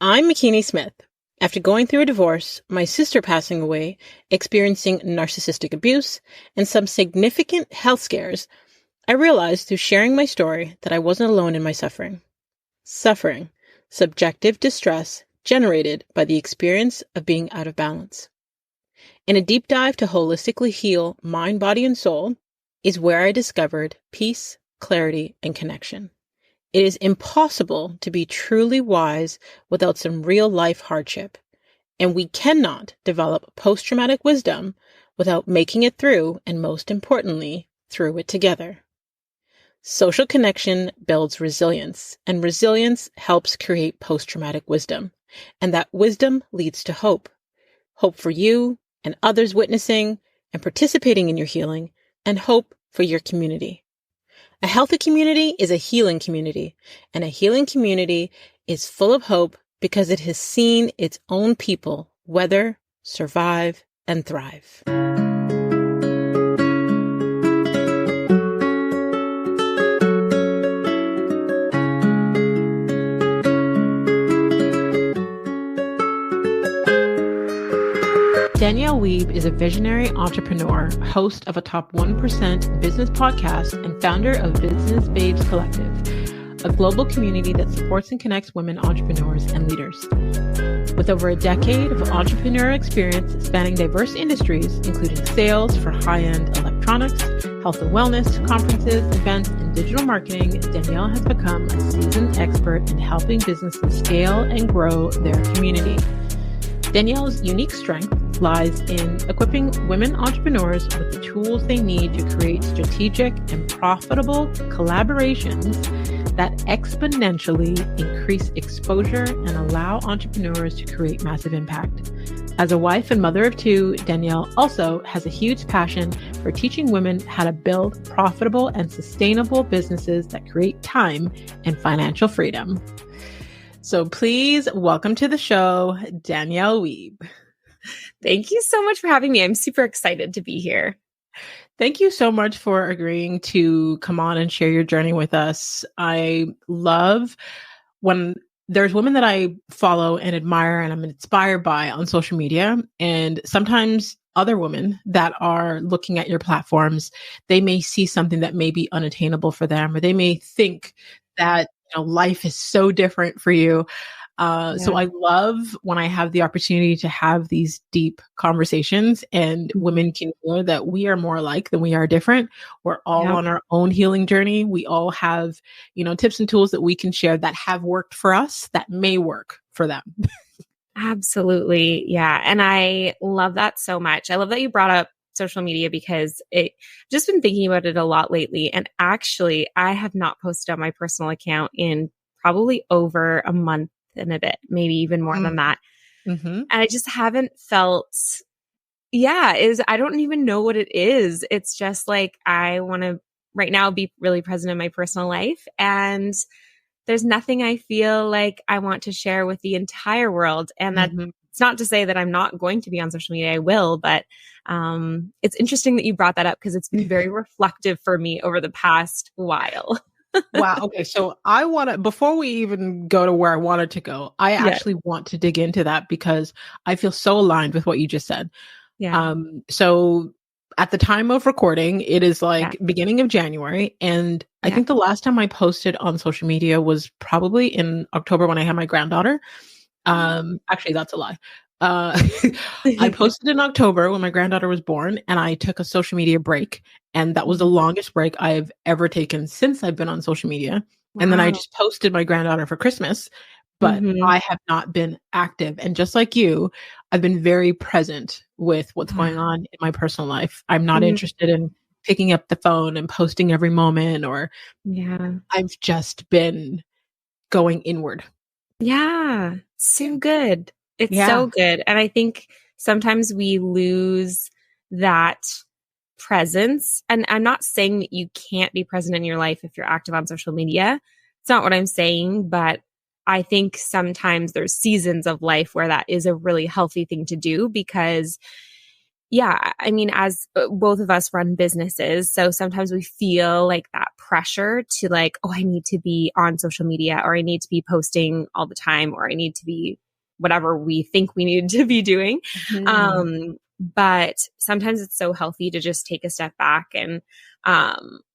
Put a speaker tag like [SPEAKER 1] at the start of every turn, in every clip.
[SPEAKER 1] I'm McKinney Smith. After going through a divorce, my sister passing away, experiencing narcissistic abuse, and some significant health scares, I realized through sharing my story that I wasn't alone in my suffering. Suffering, subjective distress generated by the experience of being out of balance. In a deep dive to holistically heal mind, body, and soul is where I discovered peace, clarity, and connection. It is impossible to be truly wise without some real-life hardship, and we cannot develop post-traumatic wisdom without making it through, and most importantly, through it together. Social connection builds resilience, and resilience helps create post-traumatic wisdom, and that wisdom leads to hope. Hope for you and others witnessing and participating in your healing, and hope for your community. A healthy community is a healing community, and a healing community is full of hope because it has seen its own people weather, survive, and thrive. Danielle Wiebe is a visionary entrepreneur, host of a top 1% business podcast, and founder of Business Babes Collective, a global community that supports and connects women entrepreneurs and leaders. With over a decade of entrepreneurial experience spanning diverse industries, including sales for high-end electronics, health and wellness, conferences, events, and digital marketing, Danielle has become a seasoned expert in helping businesses scale and grow their community. Danielle's unique strength lies in equipping women entrepreneurs with the tools they need to create strategic and profitable collaborations that exponentially increase exposure and allow entrepreneurs to create massive impact. As a wife and mother of two, Danielle also has a huge passion for teaching women how to build profitable and sustainable businesses that create time and financial freedom. So please welcome to the show, Danielle Wiebe.
[SPEAKER 2] Thank you so much for having me. I'm super excited to be here.
[SPEAKER 1] Thank you so much for agreeing to come on and share your journey with us. I love when there's women that I follow and admire and I'm inspired by on social media, and sometimes other women that are looking at your platforms, they may see something that may be unattainable for them, or they may think that life is so different for you. So I love when I have the opportunity to have these deep conversations and women can hear that we are more alike than we are different. We're all on our own healing journey. We all have, tips and tools that we can share that have worked for us that may work for them.
[SPEAKER 2] Absolutely. Yeah. And I love that so much. I love that you brought up social media because I've just been thinking about it a lot lately. And actually, I have not posted on my personal account in probably over a month and a bit, maybe even more than that.
[SPEAKER 1] Mm-hmm.
[SPEAKER 2] And I just haven't felt, I don't even know what it is. It's just like, I want to right now be really present in my personal life. And there's nothing I feel like I want to share with the entire world. And that it's not to say that I'm not going to be on social media. I will, but it's interesting that you brought that up because it's been very reflective for me over the past while.
[SPEAKER 1] Wow. Okay. So I want to, before we even go to where I wanted to go, I actually want to dig into that because I feel so aligned with what you just said.
[SPEAKER 2] Yeah.
[SPEAKER 1] So at the time of recording, it is like beginning of January. And I think the last time I posted on social media was probably in October when I had my granddaughter. Actually, that's a lie. I posted in October when my granddaughter was born, and I took a social media break. And that was the longest break I've ever taken since I've been on social media. Wow. And then I just posted my granddaughter for Christmas, but I have not been active. And just like you, I've been very present with what's going on in my personal life. I'm not interested in picking up the phone and posting every moment, or I've just been going inward.
[SPEAKER 2] Yeah, so good. It's so good. And I think sometimes we lose that presence. And I'm not saying that you can't be present in your life if you're active on social media. It's not what I'm saying, but I think sometimes there's seasons of life where that is a really healthy thing to do because Yeah, I mean, as both of us run businesses, so sometimes we feel like that pressure to like, oh, I need to be on social media, or I need to be posting all the time, or I need to be whatever we think we need to be doing.
[SPEAKER 1] Mhm.
[SPEAKER 2] But sometimes it's so healthy to just take a step back and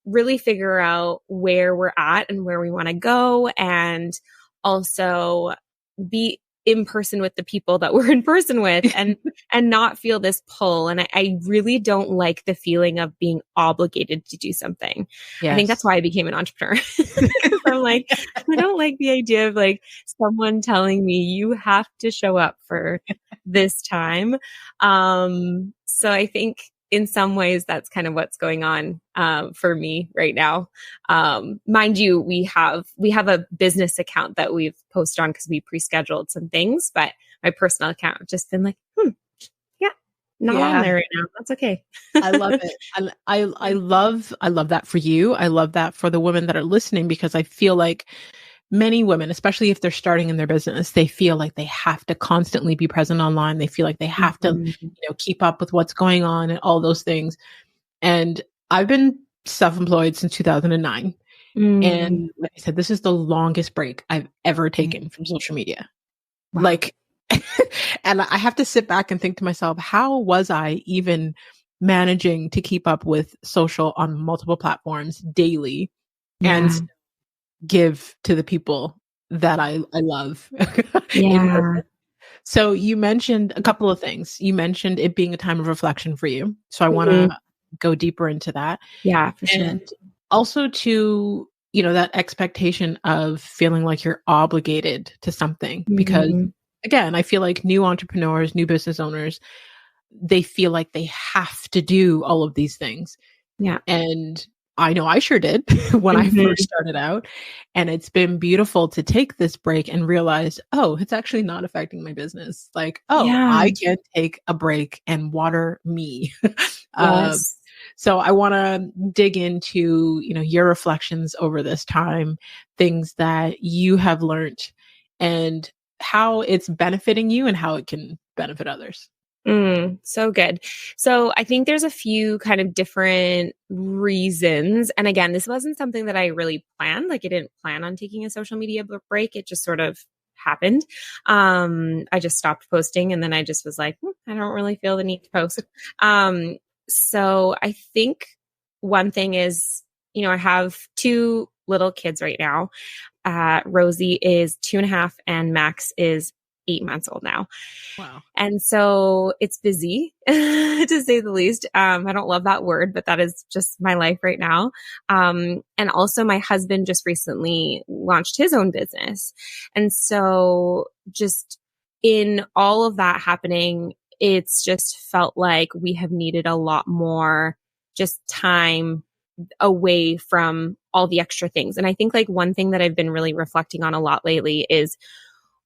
[SPEAKER 2] really figure out where we're at and where we want to go, and also be in person with the people that we're in person with, and not feel this pull. And I really don't like the feeling of being obligated to do something. I think that's
[SPEAKER 1] Yes.
[SPEAKER 2] why I became an entrepreneur. Because I'm like, I don't like the idea of like someone telling me you have to show up for this time. So I think in some ways that's kind of what's going on for me right now. Mind you, we have a business account that we've posted on because we pre-scheduled some things, but my personal account I've just been like, yeah, not on
[SPEAKER 1] Yeah.
[SPEAKER 2] there right now. That's okay.
[SPEAKER 1] I love it. I love that for you. I love that for the women that are listening, because I feel like many women, especially if they're starting in their business, they feel like they have to constantly be present online. They feel like they have to,
[SPEAKER 2] Mhm.
[SPEAKER 1] keep up with what's going on and all those things. And I've been self-employed since 2009.
[SPEAKER 2] Mm.
[SPEAKER 1] And like I said, this is the longest break I've ever
[SPEAKER 2] Mm.
[SPEAKER 1] taken from social media.
[SPEAKER 2] Wow.
[SPEAKER 1] Like, and I have to sit back and think to myself, how was I even managing to keep up with social on multiple platforms daily and
[SPEAKER 2] Yeah.
[SPEAKER 1] give to the people that I love in
[SPEAKER 2] Yeah.
[SPEAKER 1] person? So you mentioned a couple of things. You mentioned it being a time of reflection for you. So I want
[SPEAKER 2] Mhm.
[SPEAKER 1] to go deeper into that.
[SPEAKER 2] Yeah, for sure.
[SPEAKER 1] And also to, that expectation of feeling like you're obligated to something. Because
[SPEAKER 2] Mhm.
[SPEAKER 1] again, I feel like new entrepreneurs, new business owners, they feel like they have to do all of these things.
[SPEAKER 2] Yeah.
[SPEAKER 1] And I know I sure did when I first
[SPEAKER 2] Mhm.
[SPEAKER 1] started out. And it's been beautiful to take this break and realize, oh, it's actually not affecting my business. Like, oh,
[SPEAKER 2] Yeah.
[SPEAKER 1] I can take a break and water me. um,
[SPEAKER 2] Yes.
[SPEAKER 1] so I want to dig into, your reflections over this time, things that you have learned, and how it's benefiting you and how it can benefit others.
[SPEAKER 2] So good. So I think there's a few kind of different reasons. And again, this wasn't something that I really planned. Like I didn't plan on taking a social media break. It just sort of happened. I just stopped posting and then I just was like, I don't really feel the need to post. So I think one thing is, I have two little kids right now. Rosie is 2.5 and Max is 8 months old now.
[SPEAKER 1] Wow.
[SPEAKER 2] And so it's busy to say the least. I don't love that word, but that is just my life right now. And also my husband just recently launched his own business. And so just in all of that happening, it's just felt like we have needed a lot more just time away from all the extra things. And I think like one thing that I've been really reflecting on a lot lately is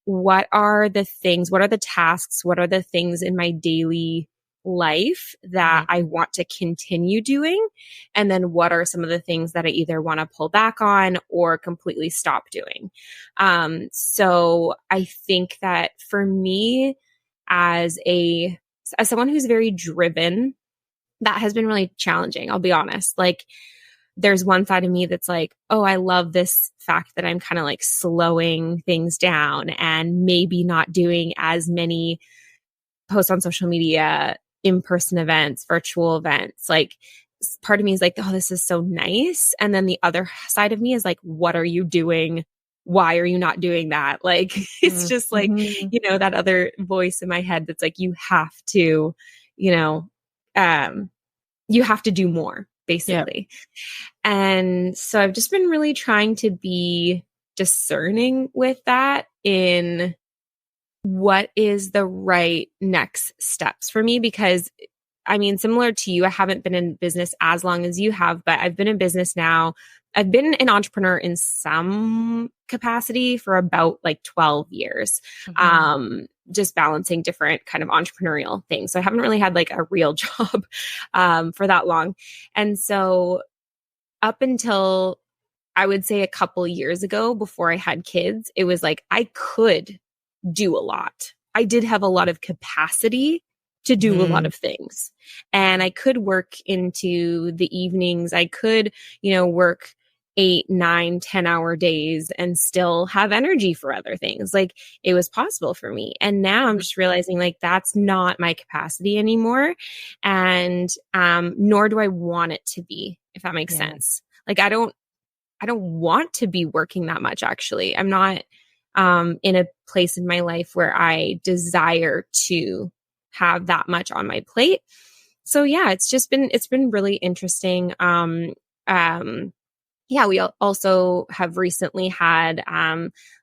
[SPEAKER 2] what are the things, what are the tasks, what are the things in my daily life that
[SPEAKER 1] Mhm.
[SPEAKER 2] I want to continue doing? And then what are some of the things that I either want to pull back on or completely stop doing? So I think that for me, as someone who's very driven, that has been really challenging. I'll be honest. Like there's one side of me that's like, oh, I love this fact that I'm kind of like slowing things down and maybe not doing as many posts on social media, in-person events, virtual events. Like part of me is like, oh, this is so nice. And then the other side of me is like, what are you doing? Why are you not doing that? Like, it's just like,
[SPEAKER 1] Mhm.
[SPEAKER 2] that other voice in my head that's like, you have to, you know, um, you have to do more,
[SPEAKER 1] Yeah.
[SPEAKER 2] basically. And so I've just been really trying to be discerning with that in what is the right next steps for me. Because I mean, similar to you, I haven't been in business as long as you have, but I've been in business now. I've been an entrepreneur in some capacity for about like 12 years.
[SPEAKER 1] Mhm.
[SPEAKER 2] Just balancing different kind of entrepreneurial things. So I haven't really had like a real job for that long. And so up until I would say a couple years ago before I had kids, it was like I could do a lot. I did have a lot of capacity to do a lot of things. And I could work into the evenings. I could, work 8, 9, 10-hour days and still have energy for other things. Like it was possible for me. And now I'm just realizing like that's not my capacity anymore. And nor do I want it to be, if that makes sense. Like I don't want to be working that much, actually. I'm not in a place in my life where I desire to have that much on my plate. So yeah, it's been really interesting. We also have recently had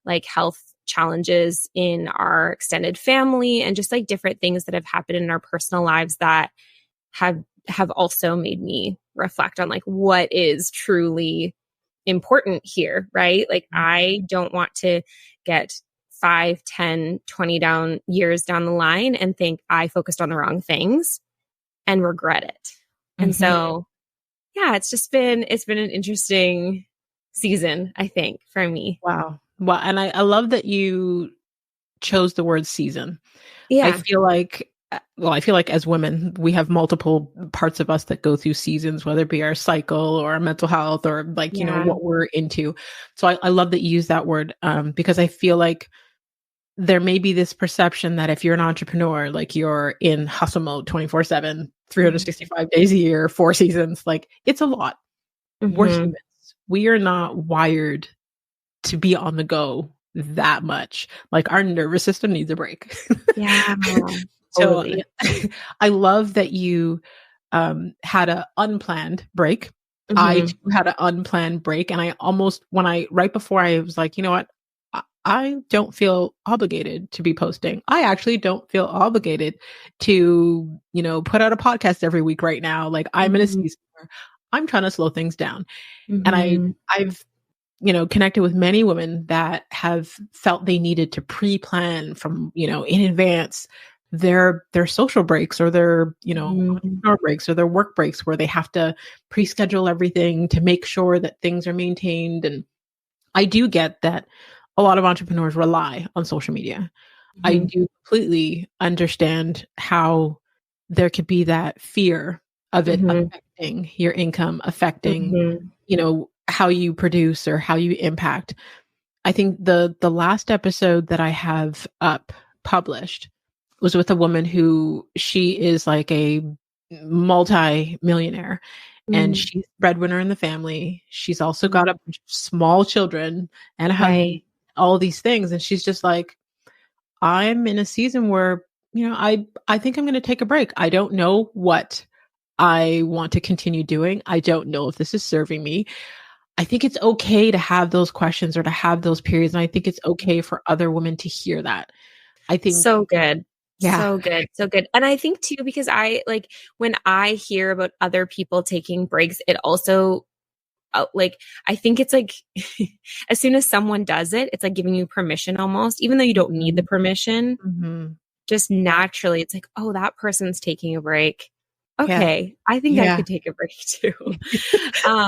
[SPEAKER 2] like health challenges in our extended family and just like different things that have happened in our personal lives that have also made me reflect on like what is truly important here, right? Like I don't want to get 5, 10, 20 years down the line and think I focused on the wrong things and regret it. And so, yeah, it's been an interesting season, I think, for me.
[SPEAKER 1] Wow. Well, and I love that you chose the word season.
[SPEAKER 2] Yeah.
[SPEAKER 1] I feel like as women, we have multiple parts of us that go through seasons, whether it be our cycle or our mental health or like, what we're into. So I love that you use that word because I feel like there may be this perception that if you're an entrepreneur, like you're in hustle mode 24/7, 365 days a year, 4 seasons, like it's a lot. We're humans. We are not wired to be on the go that much. Like our nervous system needs a break.
[SPEAKER 2] Yeah.
[SPEAKER 1] So
[SPEAKER 2] Totally.
[SPEAKER 1] I love that you had an unplanned break. I too had an unplanned break. And right before I was like, you know what? I don't feel obligated to be posting. I actually don't feel obligated to, put out a podcast every week right now. Like I'm in a season where I'm trying to slow things down. And I've connected with many women that have felt they needed to pre-plan from, in advance their social breaks or their, entrepreneur breaks or their work breaks where they have to pre-schedule everything to make sure that things are maintained. And I do get that a lot of entrepreneurs rely on social media. I do completely understand how there could be that fear of it affecting your income, affecting, how you produce or how you impact. I think the last episode that I have up published was with a woman who she is like a multi-millionaire and she's breadwinner in the family. She's also got a bunch of small children and a husband, all these things. And she's just like, I'm in a season where, I think I'm going to take a break. I don't know what I want to continue doing. I don't know if this is serving me. I think it's okay to have those questions or to have those periods. And I think it's okay for other women to hear that. I think
[SPEAKER 2] so good.
[SPEAKER 1] Yeah.
[SPEAKER 2] So good. So good. And I think too, because when I hear about other people taking breaks, it also I think it's like as soon as someone does it, it's like giving you permission almost, even though you don't need the permission, just naturally it's like, oh, that person's taking a break. Okay. I think I could take a break too.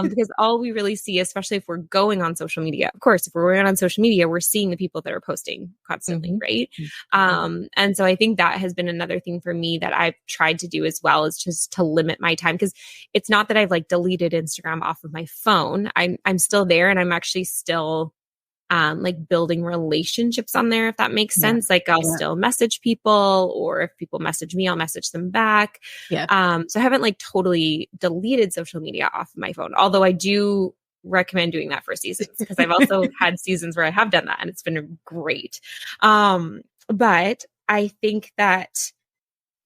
[SPEAKER 2] Because all we really see, especially if we're going on social media, of course, if we're going on social media, we're seeing the people that are posting constantly. Right. And so I think that has been another thing for me that I've tried to do as well, is just to limit my time. Cause it's not that I've like deleted Instagram off of my phone. I'm still there and I'm actually still like building relationships on there, if that makes sense. Like I'll still message people, or if people message me, I'll message them back. So I haven't like totally deleted social media off of my phone, although I do recommend doing that for seasons, because I've also had seasons where I have done that and it's been great. But I think that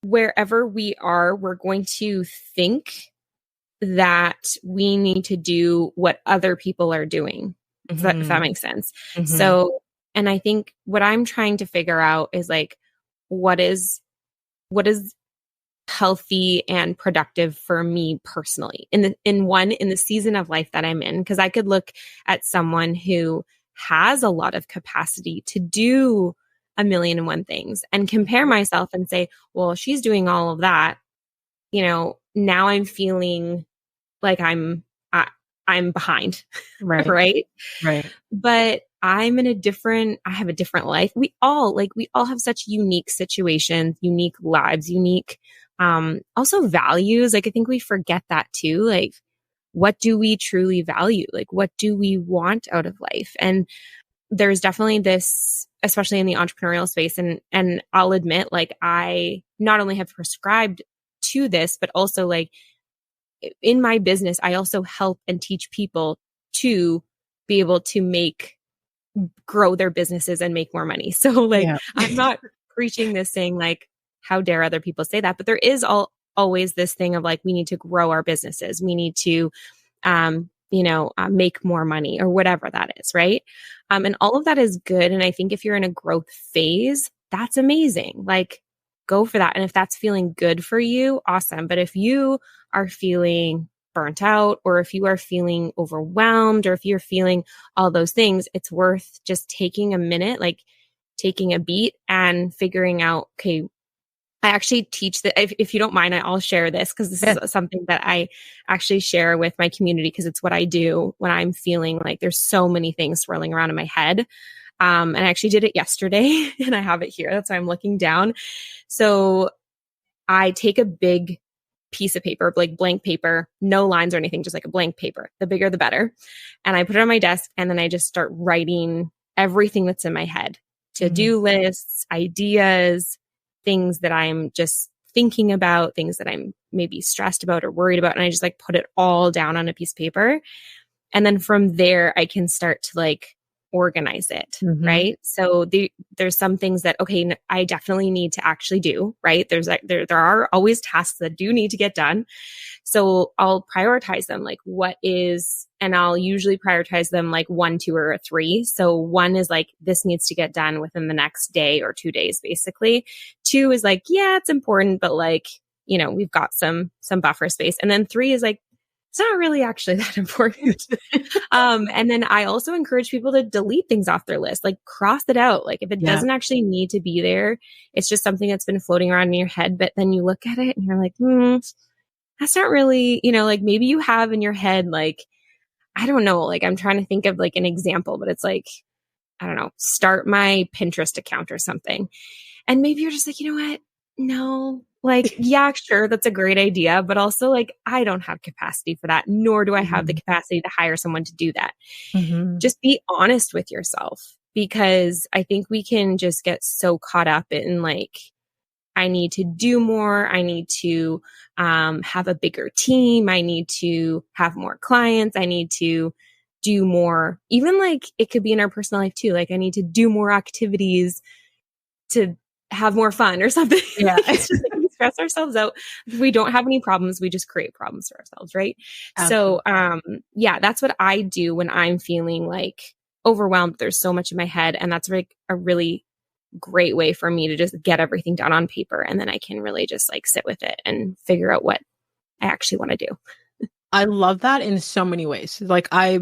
[SPEAKER 2] wherever we are, we're going to think that we need to do what other people are doing. If that makes sense. So, and I think what I'm trying to figure out is like, what is healthy and productive for me personally in the season of life that I'm in. Cause I could look at someone who has a lot of capacity to do 1,000,001 things and compare myself and say, well, she's doing all of that. Now I'm feeling like I'm behind.
[SPEAKER 1] Right.
[SPEAKER 2] Right.
[SPEAKER 1] Right.
[SPEAKER 2] But I have a different life. We all have such unique situations, unique lives, unique, also values. Like, I think we forget that too. Like, what do we truly value? Like, what do we want out of life? And there's definitely this, especially in the entrepreneurial space. And I'll admit, like, I not only have prescribed to this, but also like in my business, I also help and teach people to be able to grow their businesses and make more money. So like,
[SPEAKER 1] Yeah.
[SPEAKER 2] I'm not preaching this saying like, how dare other people say that? But there is always this thing of like, we need to grow our businesses. We need to, make more money or whatever that is. Right. And all of that is good. And I think if you're in a growth phase, that's amazing. Like, go for that. And if that's feeling good for you, awesome. But if you are feeling burnt out, or if you are feeling overwhelmed, or if you're feeling all those things, it's worth just taking a minute, like taking a beat and figuring out, okay, I actually teach that. If you don't mind, I'll share this because this is something that I actually share with my community because it's what I do when I'm feeling like there's so many things swirling around in my head. And I actually did it yesterday and I have it here. That's why I'm looking down. So I take a big piece of paper, like blank paper, no lines or anything, just like a blank paper. The bigger, the better. And I put it on my desk and then I just start writing everything that's in my head, to-do lists, ideas, things that I'm just thinking about, things that I'm maybe stressed about or worried about. And I just like put it all down on a piece of paper. And then from there, I can start to like organize it. Right. So there's some things that, okay, I definitely need to actually do, right? There's like, there are always tasks that do need to get done. So I'll prioritize them, like and I'll usually prioritize them like 1, 2, or 3. So 1 is like, this needs to get done within the next day or 2 days, basically. 2 is like, yeah, it's important, but like, we've got some buffer space. And then 3 is like, it's not really actually that important. And then I also encourage people to delete things off their list, like cross it out. Like if it doesn't actually need to be there, it's just something that's been floating around in your head. But then you look at it and you're like, that's not really, like maybe you have in your head, like, I don't know, like I'm trying to think of like an example, but it's like, I don't know, start my Pinterest account or something. And maybe you're just like, you know what? No, like, yeah, sure. That's a great idea. But also like, I don't have capacity for that, nor do I have the capacity to hire someone to do that. Just be honest with yourself, because I think we can just get so caught up in like, I need to do more. I need to have a bigger team. I need to have more clients. I need to do more. Even like it could be in our personal life too. Like I need to do more activities to have more fun or something.
[SPEAKER 1] Yeah.
[SPEAKER 2] It's just like we stress ourselves out. If we don't have any problems, we just create problems for ourselves, right?
[SPEAKER 1] Absolutely.
[SPEAKER 2] So that's what I do when I'm feeling like overwhelmed. There's so much in my head, and that's like a really great way for me to just get everything down on paper, and then I can really just like sit with it and figure out what I actually want to do.
[SPEAKER 1] I love that in so many ways. Like I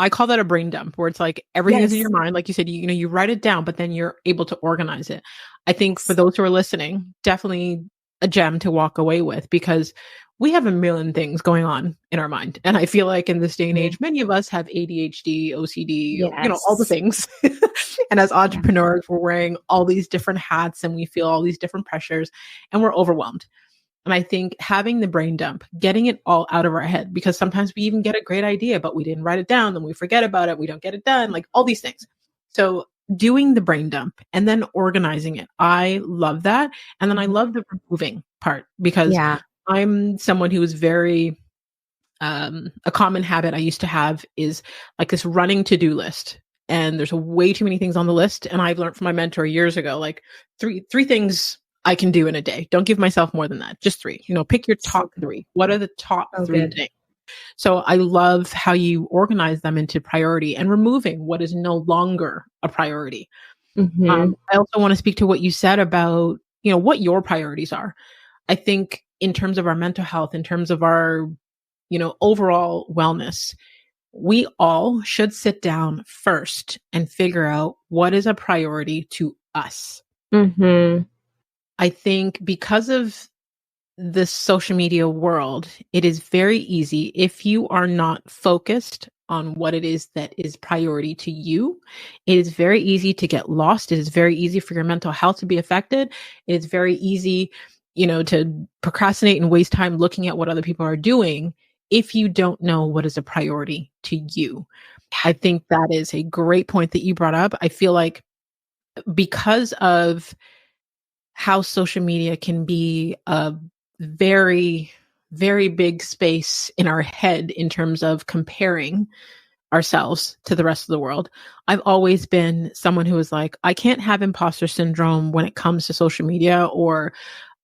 [SPEAKER 1] call that a brain dump, where it's like everything is in your mind. Like you said, you write it down, but then you're able to organize it. I think for those who are listening, definitely a gem to walk away with, because we have a million things going on in our mind. And I feel like in this day and age, many of us have ADHD, OCD, all the things. And as entrepreneurs, we're wearing all these different hats and we feel all these different pressures and we're overwhelmed. And I think having the brain dump, getting it all out of our head, because sometimes we even get a great idea, but we didn't write it down, then we forget about it, we don't get it done, like all these things. So doing the brain dump and then organizing it, I love that. And then I love the removing part, because I'm someone who is very, a common habit I used to have is like this running to-do list. And there's way too many things on the list. And I've learned from my mentor years ago, like three things I can do in a day. Don't give myself more than that. Just 3. Pick your top 3. What are the top 3 things? So I love how you organize them into priority and removing what is no longer a priority. I also want to speak to what you said about, what your priorities are. I think in terms of our mental health, in terms of our, overall wellness, we all should sit down first and figure out what is a priority to us. I think because of the social media world, it is very easy, if you are not focused on what it is that is priority to you. It is very easy to get lost. It is very easy for your mental health to be affected. It is very easy, to procrastinate and waste time looking at what other people are doing if you don't know what is a priority to you. I think that is a great point that you brought up. I feel like because of how social media can be a very, very big space in our head in terms of comparing ourselves to the rest of the world. I've always been someone who is like, I can't have imposter syndrome when it comes to social media, or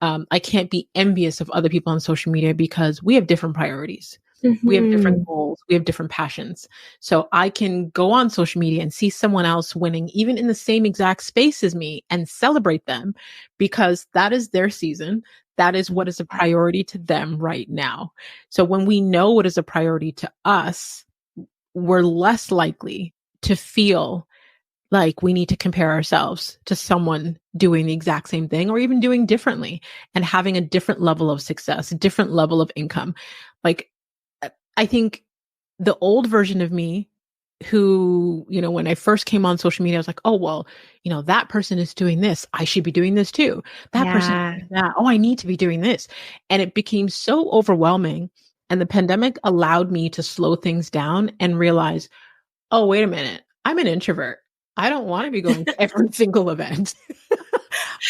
[SPEAKER 1] I can't be envious of other people on social media because we have different priorities. We have different goals. We have different passions. So I can go on social media and see someone else winning, even in the same exact space as me, and celebrate them because that is their season. That is what is a priority to them right now. So when we know what is a priority to us, we're less likely to feel like we need to compare ourselves to someone doing the exact same thing or even doing differently and having a different level of success, a different level of income. Like, I think the old version of me who, when I first came on social media, I was like, oh, well, that person is doing this. I should be doing this too. That person is doing that. Oh, I need to be doing this. And it became so overwhelming. And the pandemic allowed me to slow things down and realize, oh, wait a minute. I'm an introvert. I don't want to be going to every single event.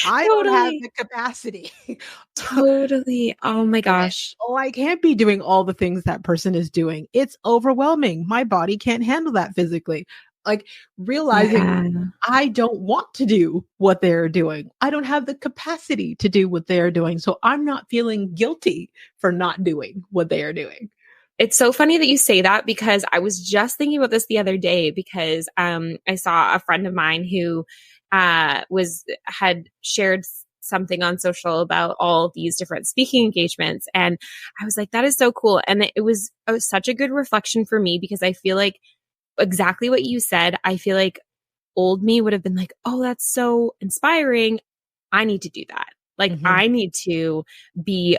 [SPEAKER 1] I don't have the capacity.
[SPEAKER 2] Totally. Oh my gosh.
[SPEAKER 1] Oh, I can't be doing all the things that person is doing. It's overwhelming. My body can't handle that physically. Like realizing I don't want to do what they're doing. I don't have the capacity to do what they're doing. So I'm not feeling guilty for not doing what they are doing.
[SPEAKER 2] It's so funny that you say that because I was just thinking about this the other day because I saw a friend of mine who had shared something on social about all these different speaking engagements. And I was like, that is so cool. And it was such a good reflection for me because I feel like exactly what you said. I feel like old me would have been like, oh, that's so inspiring. I need to do that. Like I need to be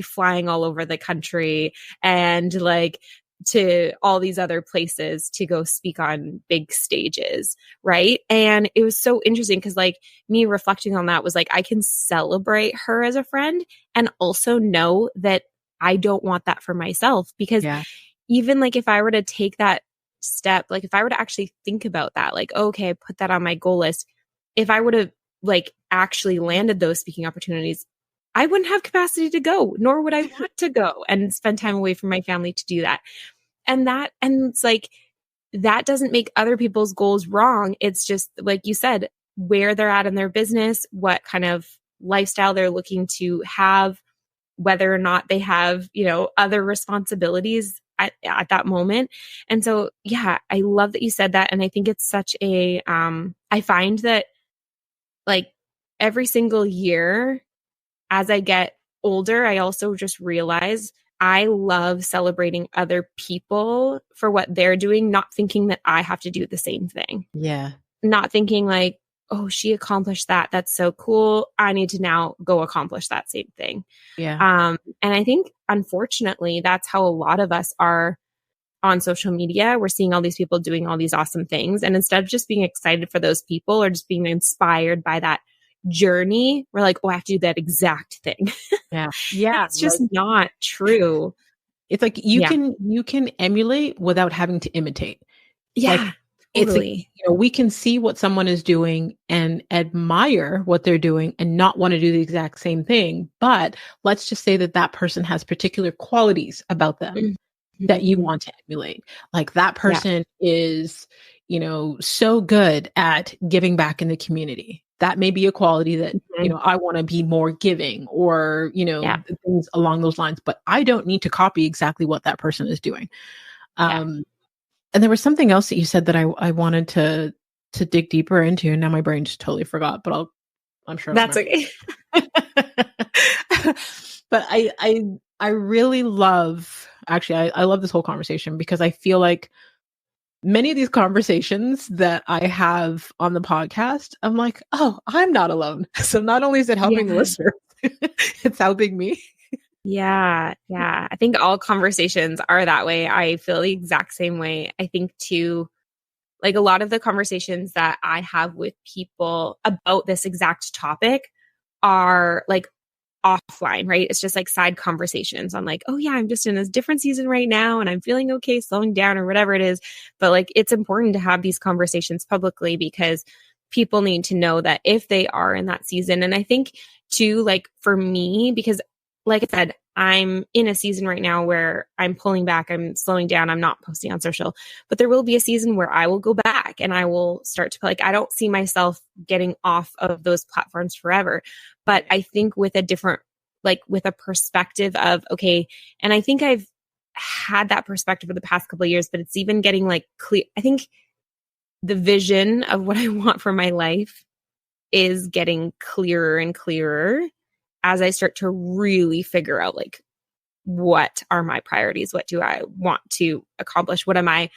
[SPEAKER 2] flying all over the country and like to all these other places to go speak on big stages. Right. And it was so interesting because like me reflecting on that was like, I can celebrate her as a friend and also know that I don't want that for myself because even like if I were to take that step, like if I were to actually think about that, like, okay, I put that on my goal list. If I would have like actually landed those speaking opportunities, I wouldn't have capacity to go, nor would I want to go and spend time away from my family to do that. And it's like, that doesn't make other people's goals wrong. It's just like you said, where they're at in their business, what kind of lifestyle they're looking to have, whether or not they have, other responsibilities at that moment. And so, yeah, I love that you said that. And I think it's such I find that like every single year as I get older, I also just realize I love celebrating other people for what they're doing, not thinking that I have to do the same thing.
[SPEAKER 1] Yeah.
[SPEAKER 2] Not thinking like, oh, she accomplished that. That's so cool. I need to now go accomplish that same thing.
[SPEAKER 1] Yeah.
[SPEAKER 2] And I think, unfortunately, that's how a lot of us are on social media. We're seeing all these people doing all these awesome things. And instead of just being excited for those people or just being inspired by that journey, we're like, oh, I have to do that exact thing.
[SPEAKER 1] Yeah. Yeah.
[SPEAKER 2] It's just not true.
[SPEAKER 1] It's like you can emulate without having to imitate.
[SPEAKER 2] Yeah.
[SPEAKER 1] Like,
[SPEAKER 2] totally.
[SPEAKER 1] It's like, we can see what someone is doing and admire what they're doing and not want to do the exact same thing. But let's just say that person has particular qualities about them that you want to emulate. Like that person is, so good at giving back in the community. That may be a quality that, I want to be more giving or, things along those lines, but I don't need to copy exactly what that person is doing. And there was something else that you said that I wanted to dig deeper into. And now my brain just totally forgot, but I'm sure
[SPEAKER 2] that's okay.
[SPEAKER 1] But I really love, actually, I love this whole conversation because I feel like many of these conversations that I have on the podcast, I'm like, oh, I'm not alone. So not only is it helping the listener, it's helping me.
[SPEAKER 2] Yeah. Yeah. I think all conversations are that way. I feel the exact same way. I think too, like a lot of the conversations that I have with people about this exact topic are like offline, right? It's just like side conversations on like, oh yeah, I'm just in this different season right now and I'm feeling okay slowing down or whatever it is. But like it's important to have these conversations publicly because people need to know that if they are in that season. And I think too, like for me, because like I said, I'm in a season right now where I'm pulling back, I'm slowing down, I'm not posting on social, but there will be a season where I will go back and I will start to like, I don't see myself getting off of those platforms forever. But I think with a different, like with a perspective of, okay, and I think I've had that perspective for the past couple of years, but it's even getting like clear. I think the vision of what I want for my life is getting clearer and clearer as I start to really figure out like what are my priorities? What do I want to accomplish? What am I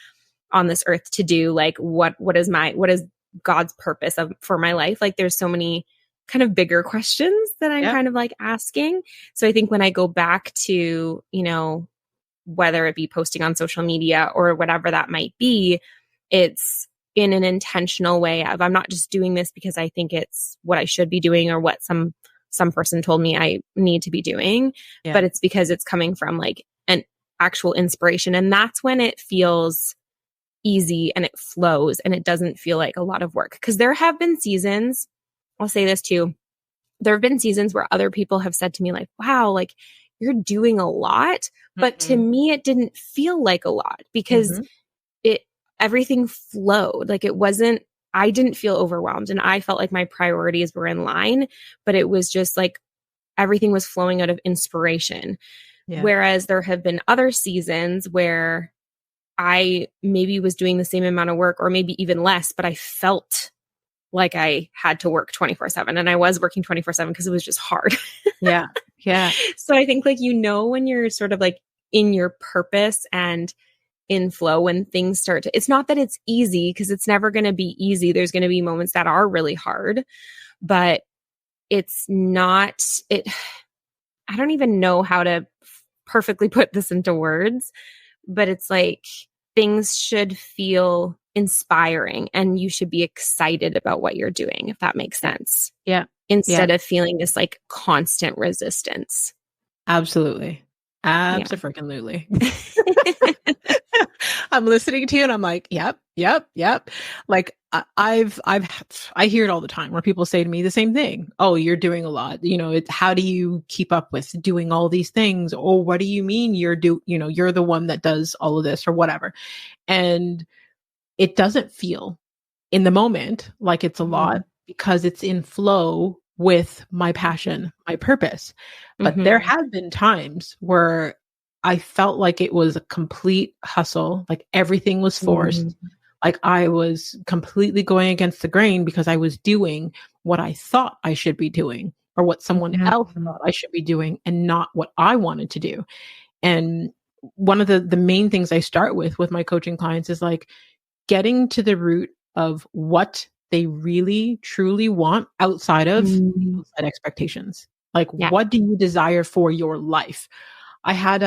[SPEAKER 2] on this earth to do? Like what is God's purpose for my life? Like there's so many kind of bigger questions that I'm
[SPEAKER 1] Yeah.
[SPEAKER 2] kind of like asking. So I think when I go back to, whether it be posting on social media or whatever that might be, it's in an intentional way of I'm not just doing this because I think it's what I should be doing or what some person told me I need to be doing,
[SPEAKER 1] Yeah.
[SPEAKER 2] but it's because it's coming from like an actual inspiration. And that's when it feels easy and it flows and it doesn't feel like a lot of work. Because there have been seasons, I'll say this too, there have been seasons where other people have said to me like, wow, like you're doing a lot. But to me, it didn't feel like a lot because everything flowed. Like I didn't feel overwhelmed and I felt like my priorities were in line, but it was just like everything was flowing out of inspiration.
[SPEAKER 1] Yeah.
[SPEAKER 2] Whereas there have been other seasons where I maybe was doing the same amount of work or maybe even less, but I felt like I had to work 24/7 and I was working 24/7 because it was just hard.
[SPEAKER 1] Yeah. Yeah.
[SPEAKER 2] So I think like, when you're sort of like in your purpose and in flow when things start to, it's not that it's easy because it's never going to be easy. There's going to be moments that are really hard, but it's not, I don't even know how to perfectly put this into words, but it's like things should feel inspiring and you should be excited about what you're doing, if that makes sense.
[SPEAKER 1] Yeah.
[SPEAKER 2] Instead of feeling this like constant resistance.
[SPEAKER 1] Absolutely. Absolutely. I'm listening to you and I'm like, yep. Like I hear it all the time where people say to me the same thing. Oh, you're doing a lot. How do you keep up with doing all these things? Or what do you mean you're the one that does all of this or whatever? And it doesn't feel in the moment like it's a lot because it's in flow with my passion, my purpose. But there have been times where I felt like it was a complete hustle, like everything was forced. Like I was completely going against the grain because I was doing what I thought I should be doing or what someone else thought I should be doing and not what I wanted to do. And one of the main things I start with my coaching clients is like getting to the root of what they really truly want outside of people's expectations. Like what do you desire for your life? I had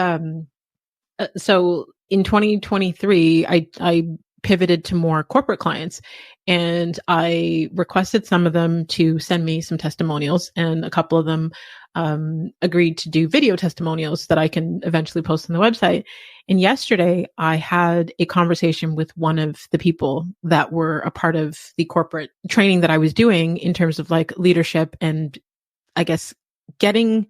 [SPEAKER 1] so in 2023 I pivoted to more corporate clients and I requested some of them to send me some testimonials and a couple of them agreed to do video testimonials that I can eventually post on the website. And yesterday I had a conversation with one of the people that were a part of the corporate training that I was doing in terms of like leadership and I guess getting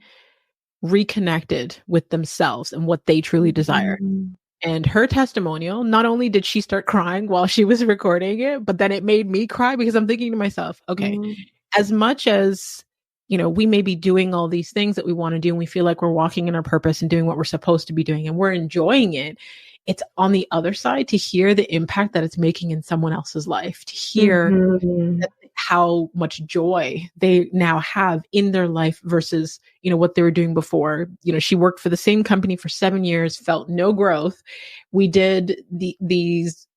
[SPEAKER 1] reconnected with themselves and what they truly desire. And her testimonial, not only did she start crying while she was recording it, but then it made me cry because I'm thinking to myself, okay, as much as, we may be doing all these things that we want to do and we feel like we're walking in our purpose and doing what we're supposed to be doing and we're enjoying it, it's on the other side to hear the impact that it's making in someone else's life, to hear how much joy they now have in their life versus, what they were doing before. She worked for the same company for 7 years, felt no growth. We did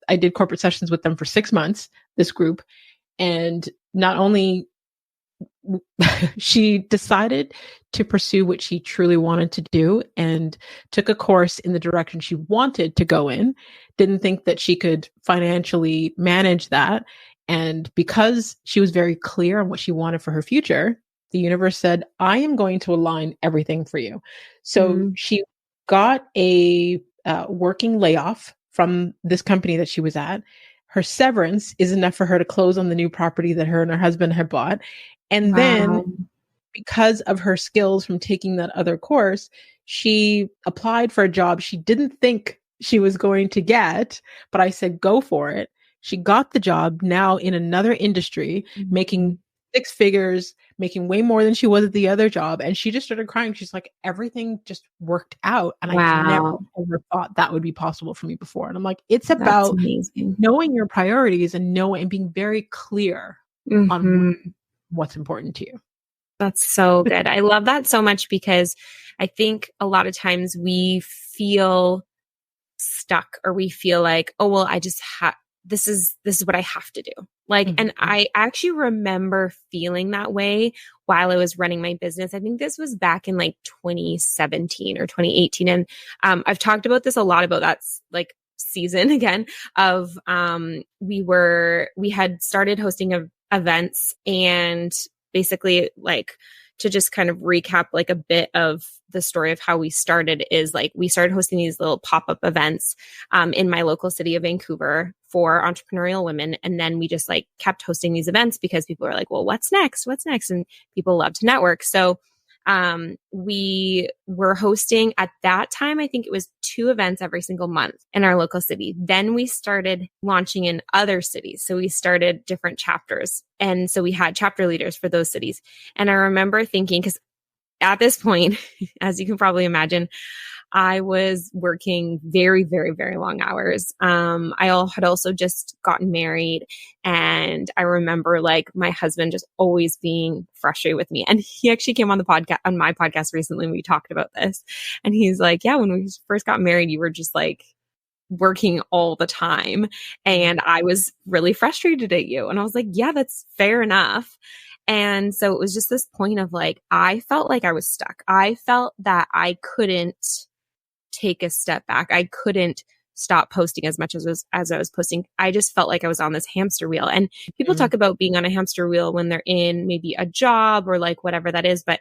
[SPEAKER 1] I did corporate sessions with them for 6 months, this group. And not only she decided to pursue what she truly wanted to do and took a course in the direction she wanted to go in, didn't think that she could financially manage that. And because she was very clear on what she wanted for her future, the universe said, I am going to align everything for you. So she got a working layoff from this company that she was at. Her severance is enough for her to close on the new property that her and her husband had bought. And then, because of her skills from taking that other course, she applied for a job she didn't think she was going to get, but I said, go for it. She got the job now in another industry, making 6 figures, making way more than she was at the other job. And she just started crying. She's like, everything just worked out. And I never ever thought that would be possible for me before. And I'm like, it's about knowing your priorities and being very clear on what's important to you.
[SPEAKER 2] That's so good. I love that so much because I think a lot of times we feel stuck or we feel like, oh, well, I just this is what I have to do. Like, and I actually remember feeling that way while I was running my business. I think this was back in like 2017 or 2018. And I've talked about this a lot, about that like season again of we had started hosting events, and basically, like, to just kind of recap like a bit of the story of how we started is like we started hosting these little pop-up events in my local city of Vancouver for entrepreneurial women. And then we just like kept hosting these events because people were like, well, what's next? What's next? And people love to network. So we were hosting at that time, I think it was 2 events every single month in our local city. Then we started launching in other cities. So we started different chapters. And so we had chapter leaders for those cities. And I remember thinking, because at this point, as you can probably imagine, I was working very, very, very long hours. I had also just gotten married, and I remember like my husband just always being frustrated with me. And he actually came on my podcast recently, and we talked about this. And he's like, "Yeah, when we first got married, you were just like working all the time, and I was really frustrated at you." And I was like, "Yeah, that's fair enough." And so it was just this point of like, I felt like I was stuck. I felt that I couldn't take a step back. I couldn't stop posting as much as I was posting. I just felt like I was on this hamster wheel. And people talk about being on a hamster wheel when they're in maybe a job or like whatever that is, but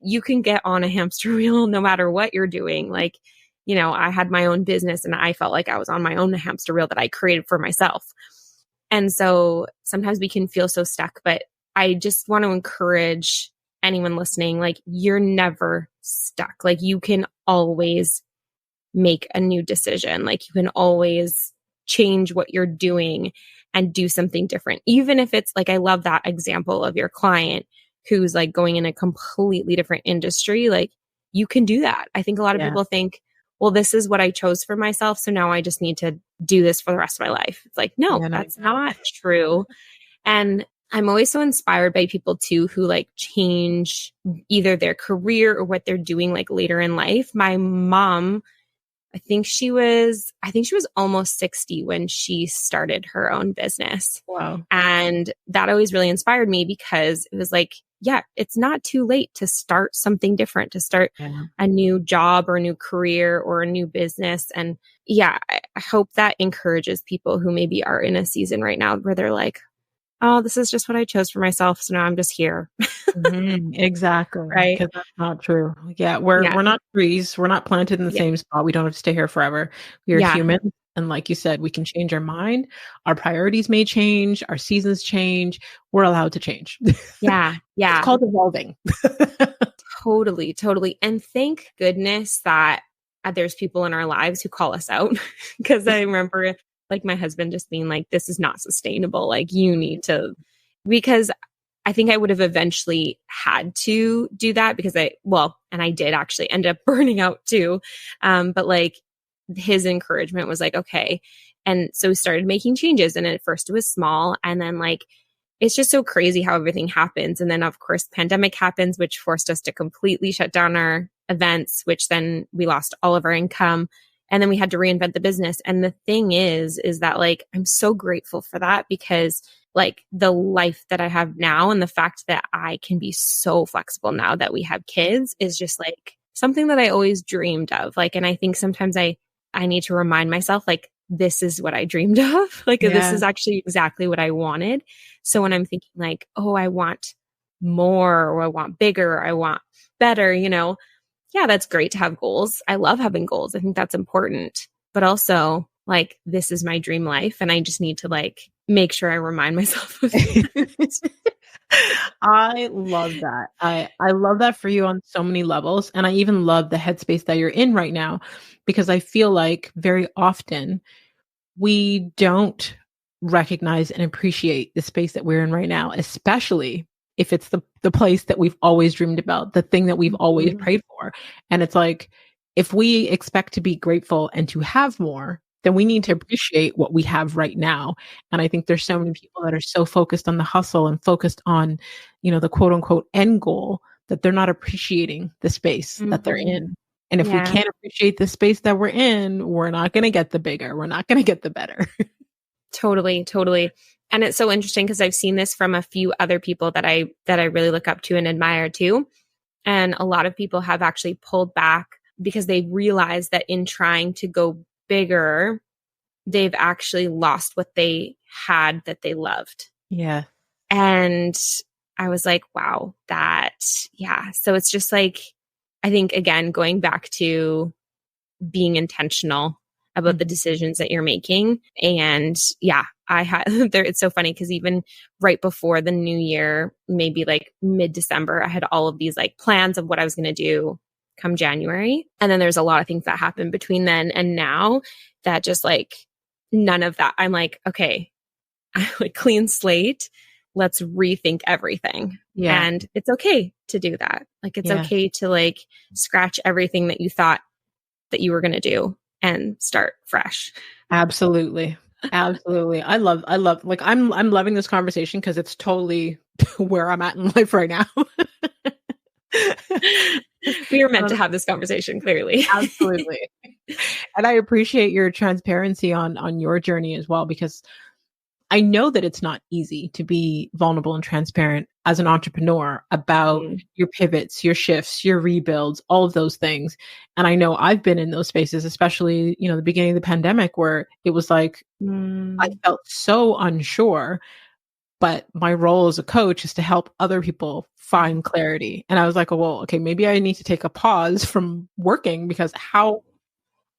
[SPEAKER 2] you can get on a hamster wheel no matter what you're doing. Like, you know, I had my own business and I felt like I was on my own hamster wheel that I created for myself. And so sometimes we can feel so stuck, but I just want to encourage anyone listening, like, you're never stuck. Like, you can always make a new decision. Like, you can always change what you're doing and do something different. Even if it's like, I love that example of your client who's like going in a completely different industry. Like, you can do that. I think a lot of people think, well, this is what I chose for myself, so now I just need to do this for the rest of my life. It's like, no, that's not true. And I'm always so inspired by people too who like change either their career or what they're doing like later in life. My mom, I think she was almost 60 when she started her own business.
[SPEAKER 1] Wow.
[SPEAKER 2] And that always really inspired me because it was like, yeah, it's not too late to start something different, to start a new job or a new career or a new business. And yeah, I hope that encourages people who maybe are in a season right now where they're like, oh, this is just what I chose for myself, so now I'm just here.
[SPEAKER 1] Exactly.
[SPEAKER 2] Right.
[SPEAKER 1] Because that's not true. Yeah. We're not trees. We're not planted in the same spot. We don't have to stay here forever. We are human. And like you said, we can change our mind. Our priorities may change. Our seasons change. We're allowed to change.
[SPEAKER 2] Yeah.
[SPEAKER 1] It's called evolving.
[SPEAKER 2] Totally. Totally. And thank goodness that there's people in our lives who call us out. Because I remember like my husband just being like, this is not sustainable. Like, you need to, because I think I would have eventually had to do that because and I did actually end up burning out too. But like his encouragement was like, okay. And so we started making changes, and at first it was small, and then like, it's just so crazy how everything happens. And then of course, pandemic happens, which forced us to completely shut down our events, which then we lost all of our income. And then we had to reinvent the business. And the thing is that like, I'm so grateful for that because like the life that I have now and the fact that I can be so flexible now that we have kids is just like something that I always dreamed of. Like, and I think sometimes I need to remind myself, like, this is what I dreamed of. Like, this is actually exactly what I wanted. So when I'm thinking like, oh, I want more, or I want bigger, or I want better, you know, yeah, that's great to have goals. I love having goals. I think that's important. But also, like, this is my dream life. And I just need to like make sure I remind myself of it.
[SPEAKER 1] I love that. I love that for you on so many levels. And I even love the headspace that you're in right now, because I feel like very often we don't recognize and appreciate the space that we're in right now, especially if it's the place that we've always dreamed about, the thing that we've always prayed for. And it's like, if we expect to be grateful and to have more, then we need to appreciate what we have right now. And I think there's so many people that are so focused on the hustle and focused on, you know, the quote unquote end goal, that they're not appreciating the space that they're in. And if we can't appreciate the space that we're in, we're not going to get the bigger. We're not going to get the better.
[SPEAKER 2] Totally, totally. And it's so interesting because I've seen this from a few other people that I really look up to and admire too. And a lot of people have actually pulled back because they realized that in trying to go bigger, they've actually lost what they had that they loved.
[SPEAKER 1] Yeah.
[SPEAKER 2] And I was like, wow, yeah. So it's just like, I think, again, going back to being intentional about the decisions that you're making. And yeah, I had there. It's so funny because even right before the new year, maybe like mid-December, I had all of these like plans of what I was going to do come January. And then there's a lot of things that happened between then and now that just like none of that. I'm like, okay, I like clean slate. Let's rethink everything.
[SPEAKER 1] Yeah.
[SPEAKER 2] And it's okay to do that. Like, it's okay to like scratch everything that you thought that you were going to do and start fresh.
[SPEAKER 1] Absolutely. Absolutely. I love, like, I'm loving this conversation because it's totally where I'm at in life right now.
[SPEAKER 2] We were meant to have this conversation, clearly.
[SPEAKER 1] Absolutely. And I appreciate your transparency on your journey as well, because I know that it's not easy to be vulnerable and transparent as an entrepreneur about your pivots, your shifts, your rebuilds, all of those things. And I know I've been in those spaces, especially, you know, the beginning of the pandemic, where it was like, I felt so unsure, but my role as a coach is to help other people find clarity. And I was like, oh, well, okay, maybe I need to take a pause from working, because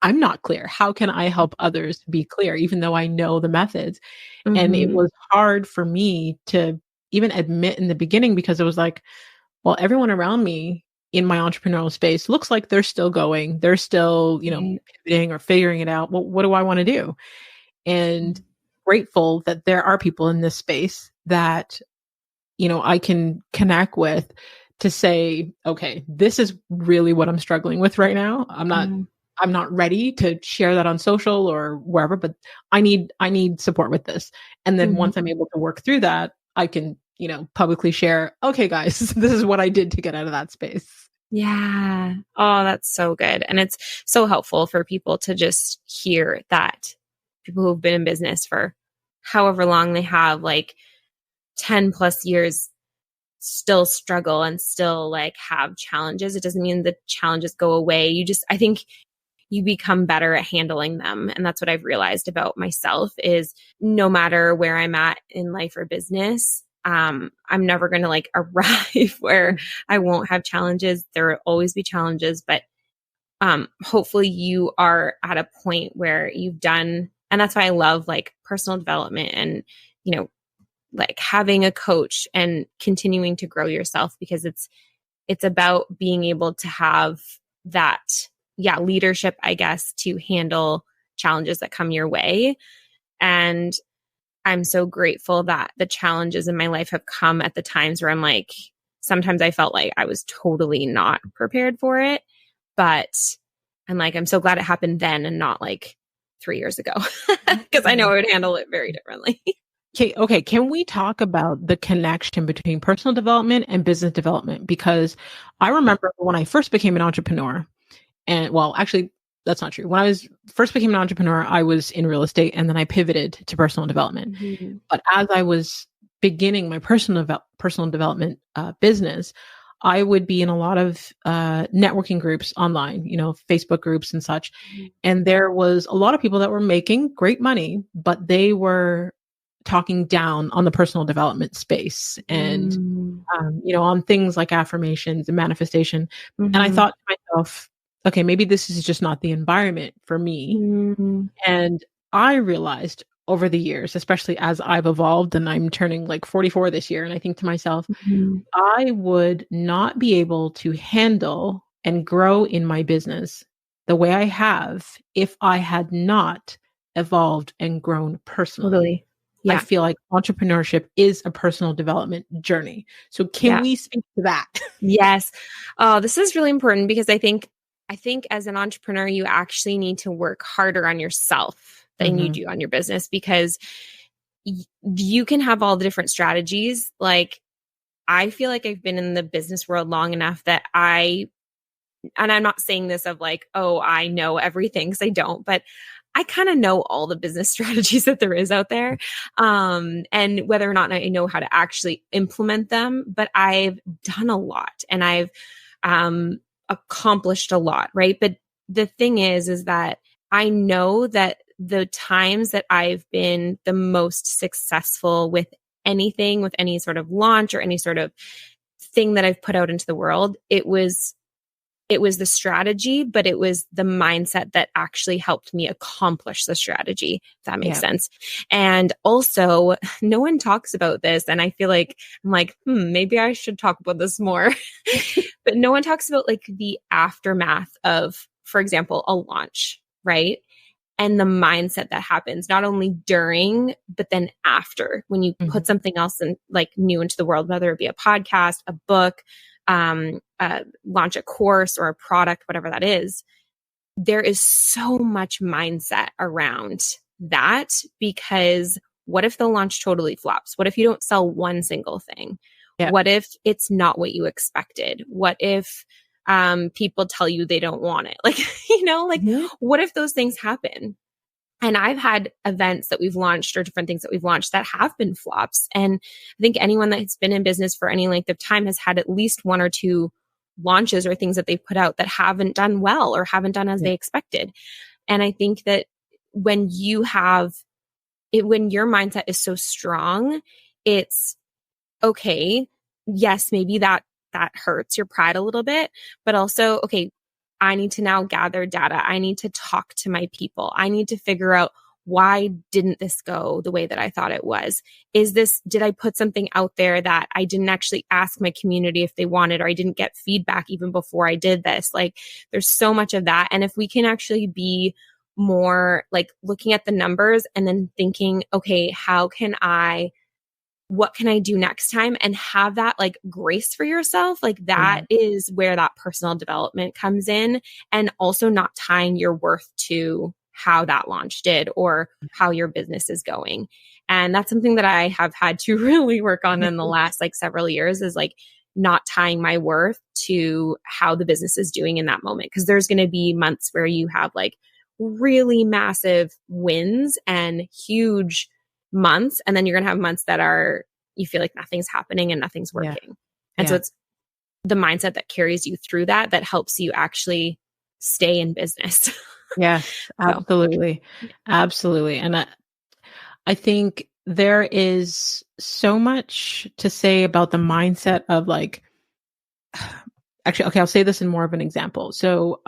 [SPEAKER 1] I'm not clear. How can I help others be clear, even though I know the methods? And it was hard for me to even admit in the beginning, because it was like, well, everyone around me in my entrepreneurial space looks like they're still going. They're still, you know, pivoting or figuring it out. Well, what do I want to do? And grateful that there are people in this space that, you know, I can connect with to say, okay, this is really what I'm struggling with right now. I'm not ready to share that on social or wherever, but I need support with this. And then once I'm able to work through that, I can, you know, publicly share, okay, guys, this is what I did to get out of that space.
[SPEAKER 2] Yeah. Oh, that's so good. And it's so helpful for people to just hear that people who've been in business for however long they have, like 10 plus years, still struggle and still like have challenges. It doesn't mean the challenges go away. I think you become better at handling them. And that's what I've realized about myself is no matter where I'm at in life or business, I'm never going to like arrive where I won't have challenges. There will always be challenges, but hopefully you are at a point where you've done, and that's why I love like personal development and, you know, like having a coach and continuing to grow yourself, because it's about being able to have that leadership, I guess, to handle challenges that come your way. And I'm so grateful that the challenges in my life have come at the times where I'm like, sometimes I felt like I was totally not prepared for it, but I'm like, I'm so glad it happened then and not like 3 years ago, because I know I would handle it very differently.
[SPEAKER 1] Okay. Can we talk about the connection between personal development and business development? Because I remember when I first became an entrepreneur, and well, actually that's not true. When I was first became an entrepreneur, I was in real estate and then I pivoted to personal development.
[SPEAKER 2] Mm-hmm.
[SPEAKER 1] But as I was beginning my personal development business, I would be in a lot of networking groups online, Facebook groups and such. And there was a lot of people that were making great money, but they were talking down on the personal development space and, on things like affirmations and manifestation. And I thought to myself, okay, maybe this is just not the environment for me. And I realized over the years, especially as I've evolved and I'm turning like 44 this year, and I think to myself, I would not be able to handle and grow in my business the way I have if I had not evolved and grown personally.
[SPEAKER 2] Totally. Yeah.
[SPEAKER 1] I feel like entrepreneurship is a personal development journey. So can we speak to that?
[SPEAKER 2] Yes. Oh, this is really important because I think as an entrepreneur, you actually need to work harder on yourself than you do on your business, because you can have all the different strategies. Like, I feel like I've been in the business world long enough that and I'm not saying this of like, oh, I know everything, because I don't, but I kind of know all the business strategies that there is out there. And whether or not I know how to actually implement them, but I've done a lot and I've accomplished a lot, right? But the thing is that I know that the times that I've been the most successful with anything, with any sort of launch or any sort of thing that I've put out into the world, it was the strategy, but it was the mindset that actually helped me accomplish the strategy, if that makes sense. And also, no one talks about this. And I feel like I'm like, maybe I should talk about this more. But no one talks about like the aftermath of, for example, a launch, right? And the mindset that happens not only during, but then after, when you put something else in, like, new into the world, whether it be a podcast, a book, launch a course or a product, whatever that is. There is so much mindset around that, because what if the launch totally flops? What if you don't sell one single thing? What if it's not what you expected? What if people tell you they don't want it? Like, what if those things happen? And I've had events that we've launched or different things that we've launched that have been flops. And I think anyone that's been in business for any length of time has had at least one or two launches or things that they've put out that haven't done well or haven't done as they expected. And I think that when you have it, when your mindset is so strong, it's okay. Yes, maybe that hurts your pride a little bit, but also, okay, I need to now gather data. I need to talk to my people. I need to figure out, why didn't this go the way that I thought it was? Did I put something out there that I didn't actually ask my community if they wanted, or I didn't get feedback even before I did this? Like, there's so much of that. And if we can actually be more like looking at the numbers and then thinking, okay, what can I do next time? And have that like grace for yourself. Like, that is where that personal development comes in. And also not tying your worth to how that launch did or how your business is going. And that's something that I have had to really work on in the last like several years, is like not tying my worth to how the business is doing in that moment. Cause there's going to be months where you have like really massive wins and huge months. And then you're going to have months that you feel like nothing's happening and nothing's working. And so it's the mindset that carries you through that helps you actually stay in business.
[SPEAKER 1] Yes, absolutely. Absolutely. And I think there is so much to say about the mindset of like, actually, okay, I'll say this in more of an example. So,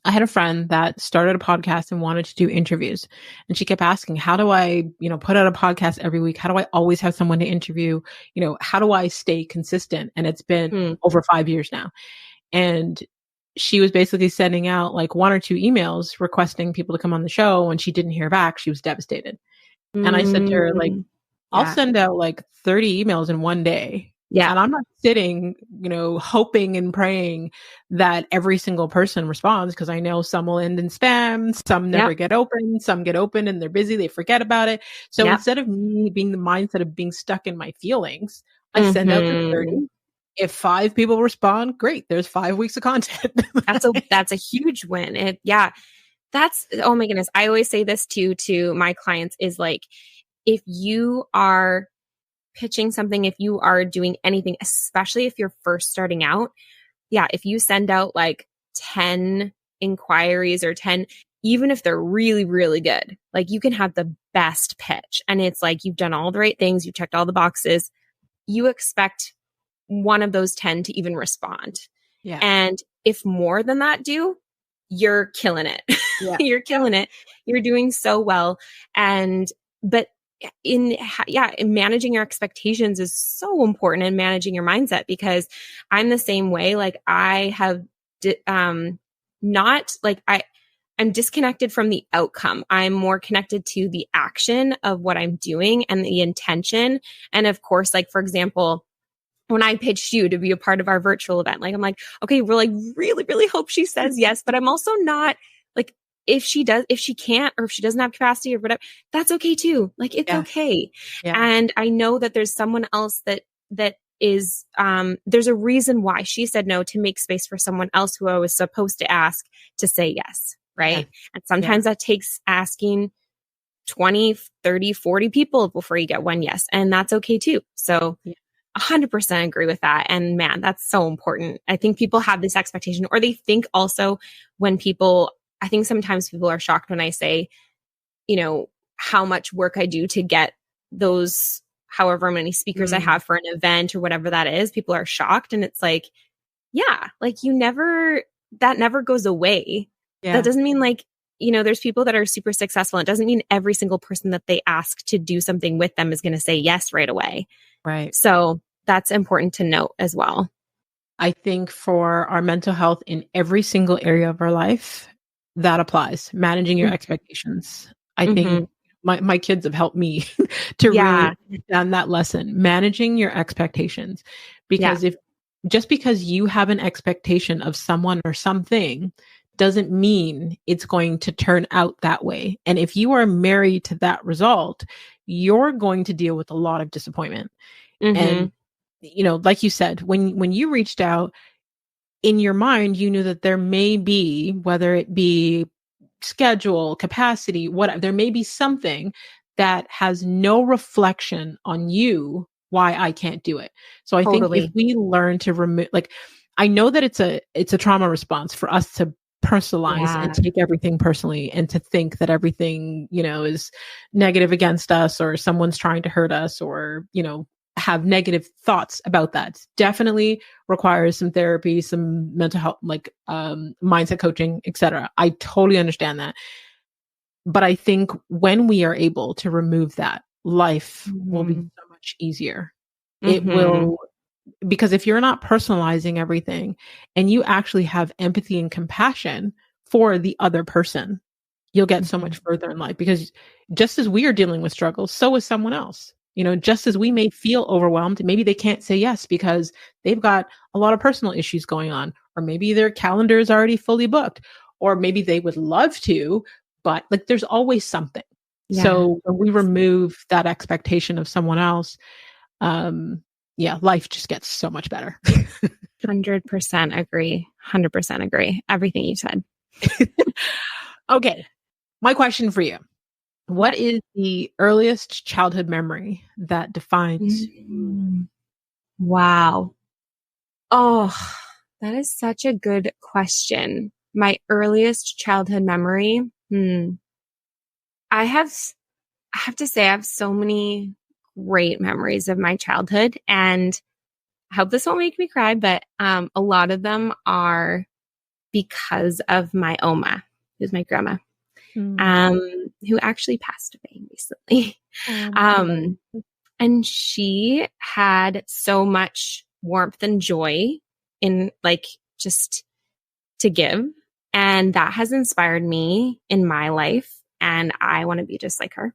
[SPEAKER 1] I had a friend that started a podcast and wanted to do interviews. And she kept asking, how do I, put out a podcast every week? How do I always have someone to interview? How do I stay consistent? And it's been over 5 years now. And she was basically sending out like 1 or 2 emails requesting people to come on the show. And she didn't hear back. She was devastated. And I said to her, like, I'll send out like 30 emails in one day.
[SPEAKER 2] Yeah.
[SPEAKER 1] And I'm not sitting, hoping and praying that every single person responds, because I know some will end in spam, some never get open, some get open and they're busy, they forget about it. So instead of me being the mindset of being stuck in my feelings, I send out the 30 If 5 people respond, great. There's 5 weeks of content.
[SPEAKER 2] That's a huge win. That's, oh my goodness. I always say this too to my clients is like, if you are pitching something, if you are doing anything, especially if you're first starting out, yeah, if you send out like 10 inquiries or 10, even if they're really, really good, like you can have the best pitch and it's like you've done all the right things, you've checked all the boxes. You expect one of those 10 to even respond.
[SPEAKER 1] Yeah.
[SPEAKER 2] And if more than that do, you're killing it.
[SPEAKER 1] Yeah.
[SPEAKER 2] You're killing it. You're doing so well. But in managing your expectations is so important, and managing your mindset, because I'm the same way. Like I have, not like I'm disconnected from the outcome. I'm more connected to the action of what I'm doing and the intention. And of course, like, for example, when I pitched you to be a part of our virtual event, like, I'm like, okay, we're like, really, really hope she says yes. But I'm also not like, if she can't, or if she doesn't have capacity or whatever, that's okay too. Like, it's okay.
[SPEAKER 1] Yeah.
[SPEAKER 2] And I know that there's someone else that is, there's a reason why she said no, to make space for someone else who I was supposed to ask to say yes. Right.
[SPEAKER 1] Yeah.
[SPEAKER 2] And sometimes that takes asking 20, 30, 40 people before you get one yes. And that's okay too. So 100% agree with that. And man, that's so important. I think people have this expectation, or they think also I think sometimes people are shocked when I say, how much work I do to get those, however many speakers I have for an event or whatever that is. People are shocked. And it's like, yeah, like that never goes away. Yeah. That doesn't mean like, there's people that are super successful. It doesn't mean every single person that they ask to do something with them is going to say yes right away.
[SPEAKER 1] Right.
[SPEAKER 2] So that's important to note as well.
[SPEAKER 1] I think for our mental health in every single area of our life, that applies. Managing your expectations. I think my kids have helped me to really understand that lesson, managing your expectations. Because just because you have an expectation of someone or something doesn't mean it's going to turn out that way. And if you are married to that result, you're going to deal with a lot of disappointment. And, like you said, when you reached out, in your mind, you knew that there may be, whether it be schedule, capacity, whatever, there may be something that has no reflection on you why I can't do it. So I think if we learn to remove, like, I know that it's a trauma response for us to personalize and take everything personally, and to think that everything, is negative against us, or someone's trying to hurt us, or, have negative thoughts about that. Definitely requires some therapy, some mental health, like mindset coaching, etc. I totally understand that. But I think when we are able to remove that, life will be so much easier. It will, because if you're not personalizing everything and you actually have empathy and compassion for the other person, you'll get so much further in life. Because just as we are dealing with struggles, so is someone else. Just as we may feel overwhelmed, maybe they can't say yes because they've got a lot of personal issues going on, or maybe their calendar is already fully booked, or maybe they would love to, but like there's always something. Yeah. So when we remove that expectation of someone else, life just gets so much better.
[SPEAKER 2] 100% agree. 100% agree. Everything you said.
[SPEAKER 1] Okay. My question for you. What is the earliest childhood memory that defines you?
[SPEAKER 2] Wow. Oh, that is such a good question. My earliest childhood memory. I have to say I have so many great memories of my childhood, and I hope this won't make me cry, but a lot of them are because of my Oma, who's my grandma. Who actually passed away recently. And she had so much warmth and joy in like just to give. And that has inspired me in my life. And I want to be just like her.